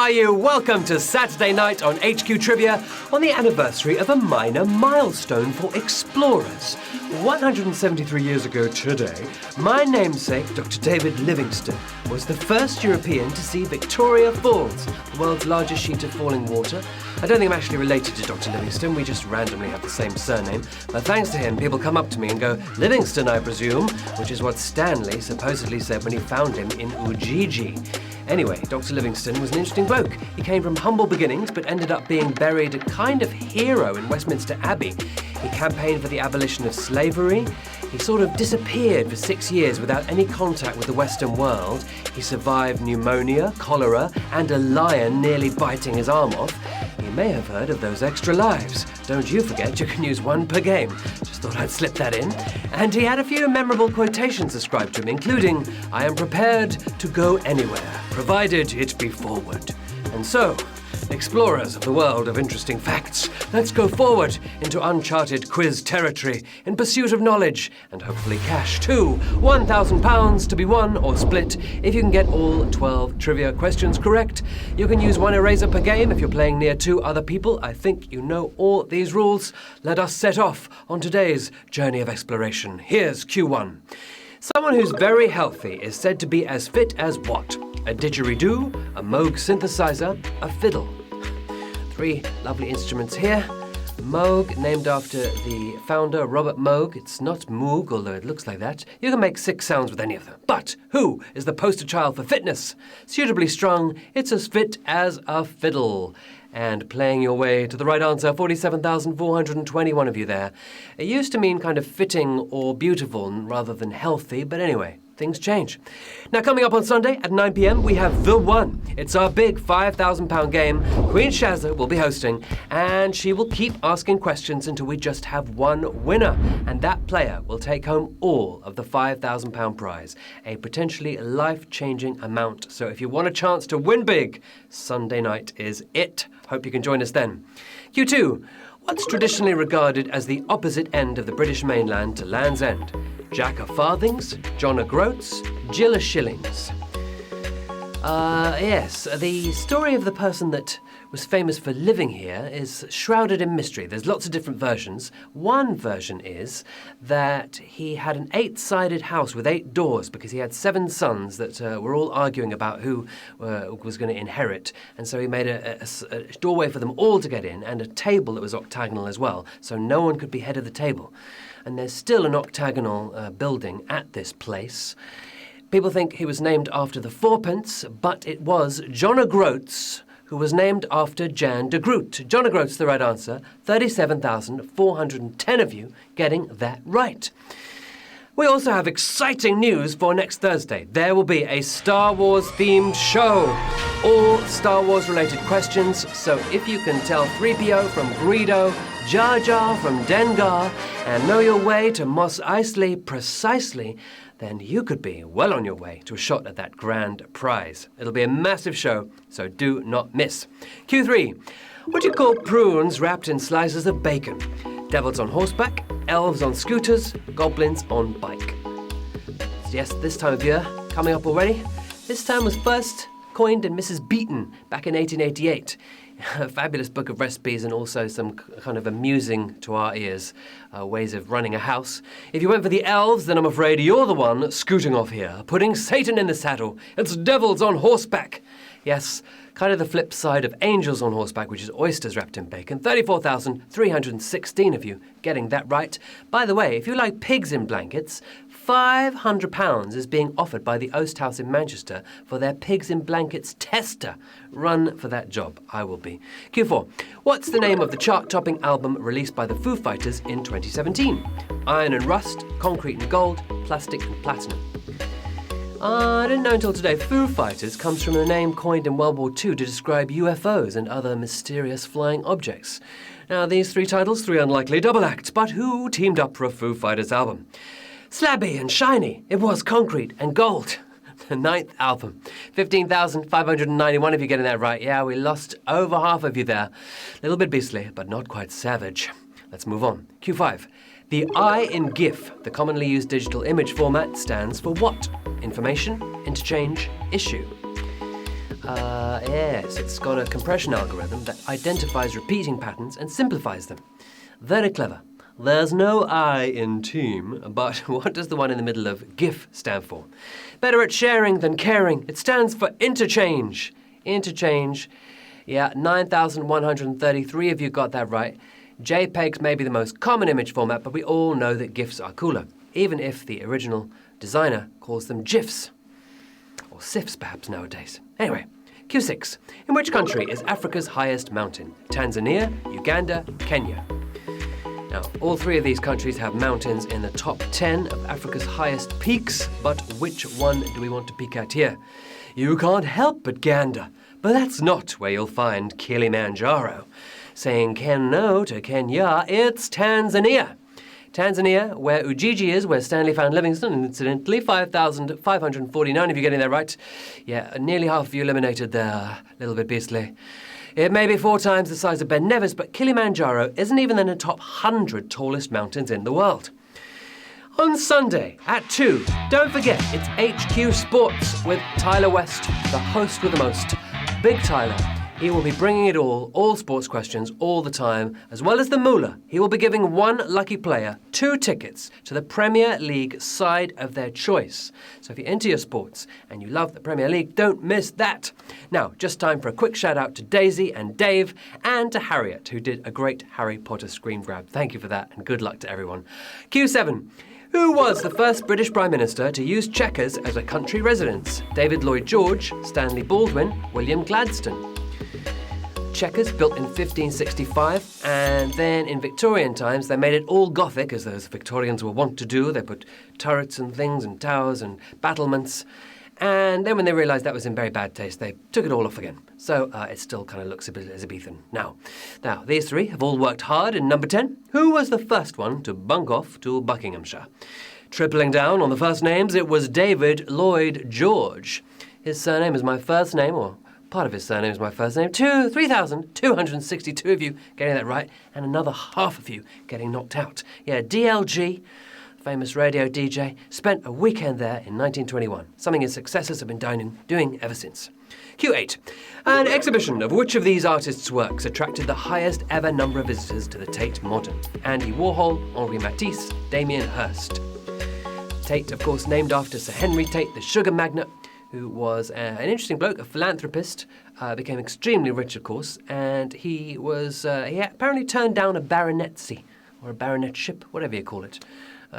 are you? Welcome to Saturday night on HQ Trivia on the anniversary of a minor milestone for explorers. 173 years ago today, my namesake, Dr. David Livingstone, was the first European to see Victoria Falls, the world's largest sheet of falling water. I don't think I'm actually related to Dr. Livingstone, we just randomly have the same surname. But thanks to him, people come up to me and go, "Livingstone, I presume," which is what Stanley supposedly said when he found him in Ujiji. Anyway, Dr. Livingstone was an interesting bloke. He came from humble beginnings, but ended up being buried a kind of hero in Westminster Abbey. He campaigned for the abolition of slavery. He sort of disappeared for 6 years without any contact with the Western world. He survived pneumonia, cholera, and a lion nearly biting his arm off. You may have heard of those extra lives. Don't you forget you can use one per game. Just thought I'd slip that in. And he had a few memorable quotations ascribed to him, including, "I am prepared to go anywhere, provided it be forward." And so, explorers of the world of interesting facts, let's go forward into uncharted quiz territory in pursuit of knowledge and hopefully cash too. £1,000 to be won or split if you can get all 12 trivia questions correct. You can use one eraser per game if you're playing near 2 other people. I think you know all these rules. Let us set off on today's journey of exploration. Here's Q1. Someone who's very healthy is said to be as fit as what? A didgeridoo, a Moog synthesizer, a fiddle. 3 lovely instruments here. Moog, named after the founder, Robert Moog. It's not Moog, although it looks like that. You can make 6 sounds with any of them. But who is the poster child for fitness? Suitably strung, it's as fit as a fiddle. And playing your way to the right answer, 47,421 of you there. It used to mean kind of fitting or beautiful rather than healthy, but anyway, things change. Now, coming up on Sunday at 9 p.m, we have The One. It's our big £5,000 game. Queen Shazza will be hosting, and she will keep asking questions until we just have one winner. And that player will take home all of the £5,000 prize, a potentially life-changing amount. So if you want a chance to win big, Sunday night is it. Hope you can join us then. Q2. What's traditionally regarded as the opposite end of the British mainland to Land's End? Jack of Farthings, John of Groats, Jill of Shillings. Yes, the story of the person that was famous for living here is shrouded in mystery. There's lots of different versions. One version is that he had an 8-sided house with 8 doors because he had 7 sons that were all arguing about who was going to inherit. And so he made a doorway for them all to get in and a table that was octagonal as well, so no one could be head of the table. And there's still an octagonal building at this place. People think he was named after the fourpence, but it was John o' Groats, who was named after Jan de Groot. John o' Groats, the right answer. 37,410 of you getting that right. We also have exciting news for next Thursday. There will be a Star Wars-themed show. All Star Wars-related questions, so if you can tell 3PO from Greedo, Jar Jar from Dengar, and know your way to Mos Eisley precisely, then you could be well on your way to a shot at that grand prize. It'll be a massive show, so do not miss. Q3. What do you call prunes wrapped in slices of bacon? Devils on horseback, elves on scooters, goblins on bike. Yes, this time of year, coming up already. This term was first coined in Mrs. Beeton back in 1888. A fabulous book of recipes and also some kind of amusing to our ears ways of running a house. If you went for the elves, then I'm afraid you're the one scooting off here, putting Satan in the saddle. It's devils on horseback. Yes, kind of the flip side of angels on horseback, which is oysters wrapped in bacon. 34,316 of you getting that right. By the way, if you like pigs in blankets, £500 is being offered by the Oast House in Manchester for their Pigs in Blankets tester. Run for that job. I will be. Q4. What's the name of the chart-topping album released by the Foo Fighters in 2017? Iron and Rust, Concrete and Gold, Plastic and Platinum. I didn't know until today Foo Fighters comes from a name coined in World War II to describe UFOs and other mysterious flying objects. Now, these 3 titles, 3 unlikely double acts, but who teamed up for a Foo Fighters album? Slabby and shiny, it was Concrete and Gold. The 9th album. 15,591 of you getting that right. Yeah, we lost over half of you there. A little bit beastly, but not quite savage. Let's move on. Q5. The I in GIF, the commonly used digital image format, stands for what? Information, interchange, issue. Yes, it's got a compression algorithm that identifies repeating patterns and simplifies them. Very clever. There's no I in team, but what does the one in the middle of GIF stand for? Better at sharing than caring. It stands for interchange. Interchange. Yeah, 9,133 of you got that right. JPEGs may be the most common image format, but we all know that GIFs are cooler, even if the original designer calls them GIFs. Or SIFs, perhaps, nowadays. Anyway, Q6. In which country is Africa's highest mountain? Tanzania, Uganda, Kenya. Now, all three of these countries have mountains in the top 10 of Africa's highest peaks, but which one do we want to peek at here? You can't help but gander, but that's not where you'll find Kilimanjaro. Saying Ken no to Kenya, it's Tanzania. Tanzania, where Ujiji is, where Stanley found Livingstone, and incidentally, 5,549 if you're getting that right. Yeah, nearly half of you eliminated there. A little bit beastly. It may be 4 times the size of Ben Nevis, but Kilimanjaro isn't even in the top 100 tallest mountains in the world. On Sunday at 2, don't forget, it's HQ Sports with Tyler West, the host with the most. Big Tyler. He will be bringing it all sports questions, all the time, as well as the moolah. He will be giving one lucky player 2 tickets to the Premier League side of their choice. So if you're into your sports and you love the Premier League, don't miss that. Now, just time for a quick shout out to Daisy and Dave and to Harriet, who did a great Harry Potter screen grab. Thank you for that, and good luck to everyone. Q7. Who was the first British Prime Minister to use checkers as a country residence? David Lloyd George, Stanley Baldwin, William Gladstone. Chequers built in 1565, and then in Victorian times they made it all Gothic, as those Victorians were wont to do. They put turrets and things and towers and battlements, and then when they realised that was in very bad taste, they took it all off again. So it still kind of looks a bit Elizabethan. Now, these three have all worked hard in number 10. Who was the first one to bunk off to Buckinghamshire? Tripling down on the first names, it was David Lloyd George. His surname is my first name, or part of his surname is my first name. 3,262 of you getting that right, and another half of you getting knocked out. Yeah, DLG, famous radio DJ, spent a weekend there in 1921, something his successors have been doing ever since. Q8. An exhibition of which of these artists' works attracted the highest ever number of visitors to the Tate Modern? Andy Warhol, Henri Matisse, Damien Hirst. Tate, of course, named after Sir Henry Tate, the sugar magnate, who was an interesting bloke, a philanthropist, became extremely rich, of course, and he apparently turned down a baronetcy, or a baronetship, whatever you call it,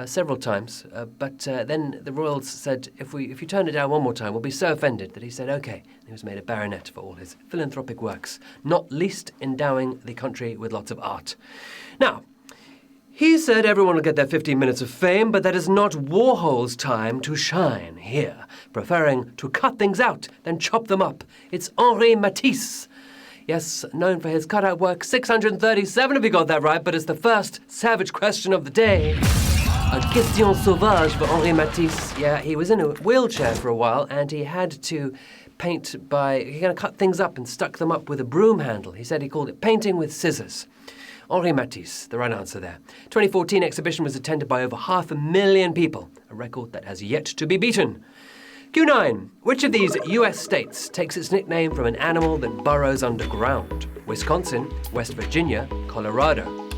several times. But then the royals said, if you turn it down one more time, we'll be so offended, that he said, OK. And he was made a baronet for all his philanthropic works, not least endowing the country with lots of art. Now, he said everyone will get their 15 minutes of fame, but that is not Warhol's time to shine here, preferring to cut things out than chop them up. It's Henri Matisse. Yes, known for his cutout work, 637 if you got that right, but it's the first savage question of the day. A question sauvage for Henri Matisse. Yeah, he was in a wheelchair for a while, and he had to paint he kind of cut things up and stuck them up with a broom handle. He said he called it painting with scissors. Henri Matisse, the right answer there. 2014 exhibition was attended by over 500,000 people, a record that has yet to be beaten. Q9. Which of these US states takes its nickname from an animal that burrows underground? Wisconsin, West Virginia, Colorado.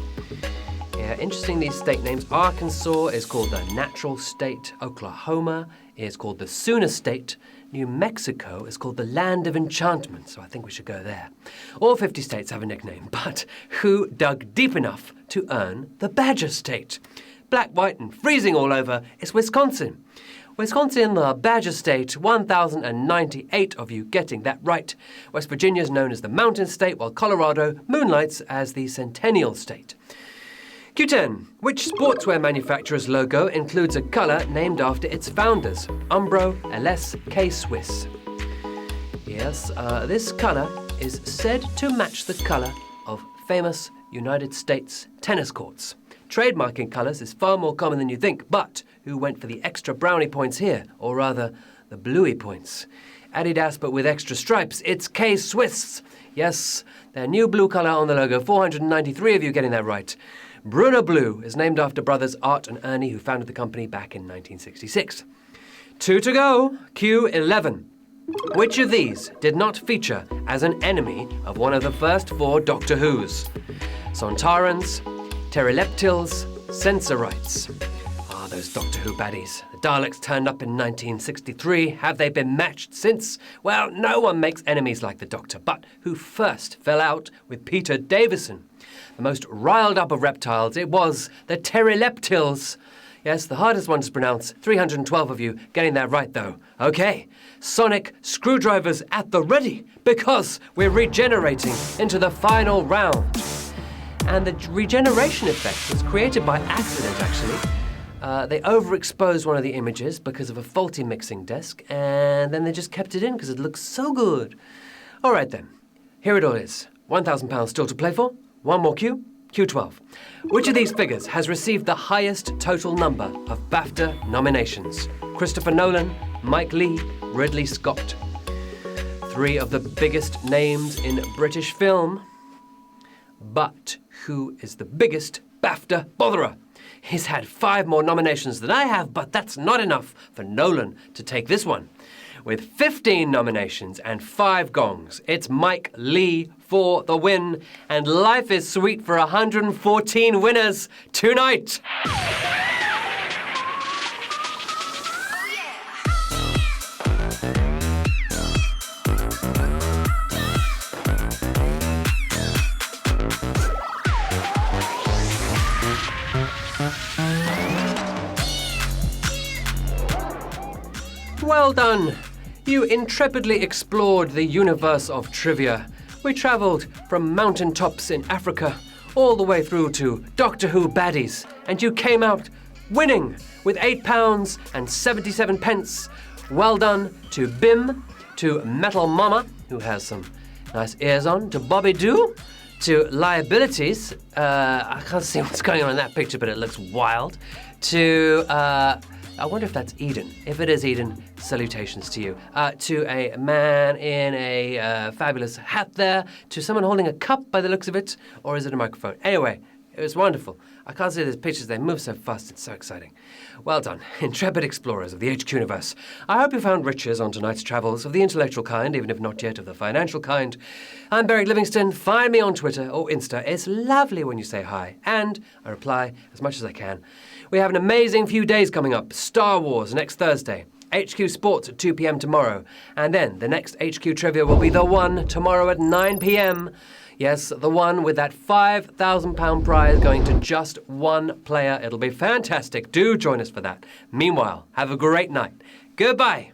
Yeah, interesting, these state names. Arkansas is called the Natural State. Oklahoma is called the Sooner State. New Mexico is called the Land of Enchantment, so I think we should go there. All 50 states have a nickname, but who dug deep enough to earn the Badger State? Black, white, and freezing all over, it's Wisconsin. Wisconsin, the Badger State, 1,098 of you getting that right. West Virginia is known as the Mountain State, while Colorado moonlights as the Centennial State. Q10. Which sportswear manufacturer's logo includes a colour named after its founders? Umbro, LS, K-Swiss. Yes, this colour is said to match the colour of famous United States tennis courts. Trademarking colours is far more common than you think, but who went for the extra brownie points here? Or rather, the bluey points. Adidas, but with extra stripes. It's K-Swiss. Yes, their new blue colour on the logo. 493 of you getting that right. Bruno Blue is named after brothers Art and Ernie, who founded the company back in 1966. 2 to go. Q11. Which of these did not feature as an enemy of one of the first 4 Doctor Whos? Sontarans, Pteroleptils, Sensorites. Ah, those Doctor Who baddies. The Daleks turned up in 1963. Have they been matched since? Well, no one makes enemies like the Doctor, but who first fell out with Peter Davison? The most riled up of reptiles, it was the Pteroleptils. Yes, the hardest one to pronounce. 312 of you getting that right, though. Okay, sonic screwdrivers at the ready, because we're regenerating into the final round. And the regeneration effect was created by accident, actually. They overexposed one of the images because of a faulty mixing desk, and then they just kept it in because it looks so good. All right, then. Here it all is. £1,000 still to play for. One more cue. Q12. Which of these figures has received the highest total number of BAFTA nominations? Christopher Nolan, Mike Leigh, Ridley Scott. 3 of the biggest names in British film. But who is the biggest BAFTA botherer? He's had 5 more nominations than I have, but that's not enough for Nolan to take this one. With 15 nominations and 5 gongs, it's Mike Leigh for the win, and life is sweet for 114 winners tonight. Well done. You intrepidly explored the universe of trivia. We travelled from mountaintops in Africa all the way through to Doctor Who baddies, and you came out winning with £8 and 77 pence. Well done to Bim, to Metal Mama, who has some nice ears on, to Bobby Doo, to Liabilities. I can't see what's going on in that picture, but it looks wild. To I wonder if that's Eden. If it is Eden, salutations to you. To a man in a fabulous hat there. To someone holding a cup by the looks of it. Or is it a microphone? Anyway, it was wonderful. I can't see these pictures. They move so fast. It's so exciting. Well done, intrepid explorers of the HQ universe. I hope you found riches on tonight's travels of the intellectual kind, even if not yet of the financial kind. I'm Beric Livingstone. Find me on Twitter or Insta. It's lovely when you say hi. And I reply as much as I can. We have an amazing few days coming up. Star Wars next Thursday. HQ Sports at 2 p.m. tomorrow. And then the next HQ Trivia will be the one tomorrow at 9 p.m. Yes, the one with that £5,000 prize going to just one player. It'll be fantastic. Do join us for that. Meanwhile, have a great night. Goodbye.